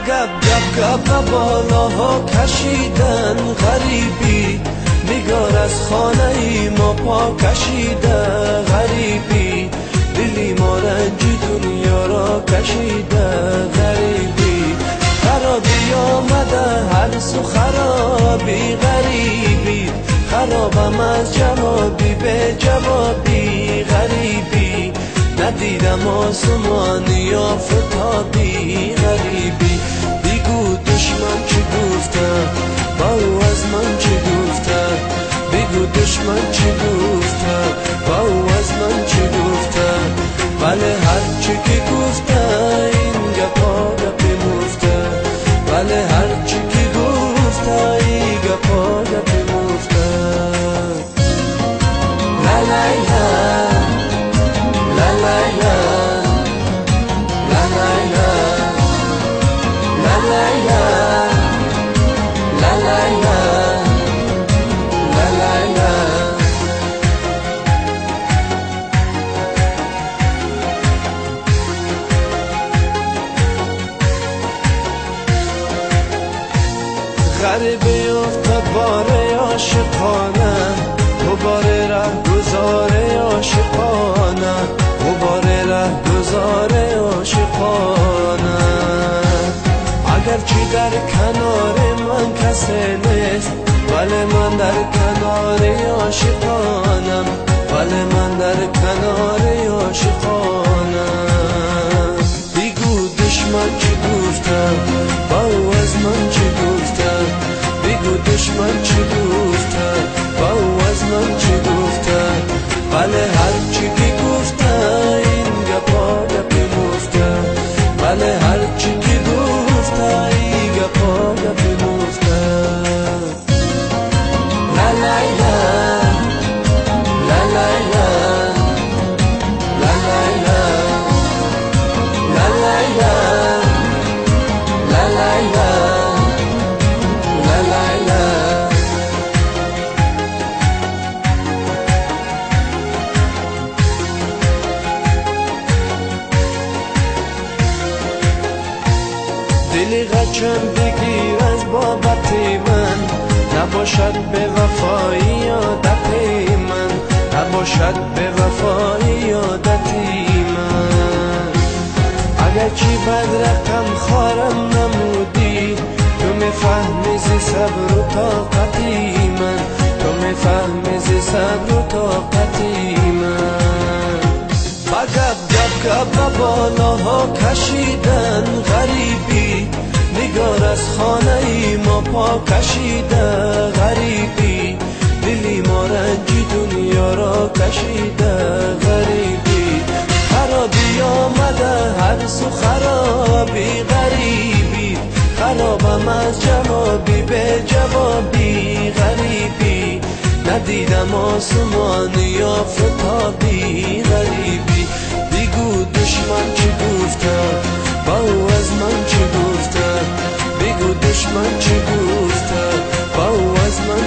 گپ گپ گپ و بالاها کشیدن غریبی، نگار از خانه ای ما پا کشیده غریبی، دلی ما رنجی دنیا را کشیده غریبی، خرابی آمده هر سو خرابی غریبی، خرابم از جوابی به جوابی غریبی، ندیدم آسمانی یا فتابی غریبی، بگو دشمن چی گفته با او از من چی گفته، بگو دشمن چی گفته با او از من چی گفته، بله هر چی که گفته این گپا گپی مفته، بله هر چی که گفته این گپا گپی مفته. لا لا لا لا لا لا لا لا لا لا لا لا لا. غریبه افتاد باره عاشقانه، غباره ره گذاره عاشقانه، غباره ره گذاره عاشقانه، اگرچه در کنار من کسی نیست، ولی من در کنار عاشقانم، ولی من در کنار عاشقانم، بگو دشمن چی گفته با او از من چی گفته، بگو دشمن چی گفته با او از من چی گفته، بله هر چی که گفته این گپا گپی مفته، بله هر چی که گفته این گپا گپی مفته. لا لا لا لا لا لا لا لا لا لا لا لا لا. دلی غچم بگیر از بابت من، نباشد به وفایی عادت من، نباشد به وفایی عادت من، اگرچه بد رقم خارم نمودی، تو میفهمی ز صبر و طاقتی من، تو میفهمی ز صبر و طاقتی من، با گپ گپ گپ و بالاها کشیدن غریبی، نگار از خانه ای ما پا کشیده غریبی، دلی ما رنجی دنیا را کشیده غریبی، خرابی آمده هر سو خرابی غریبی، خرابم از جوابی به جوابی غریبی، ندیدم آسمانی یا فتابی غریبی، بگو دشمن چی گفته با او از من چی گفته، بگو دشمن چی گفته با او از من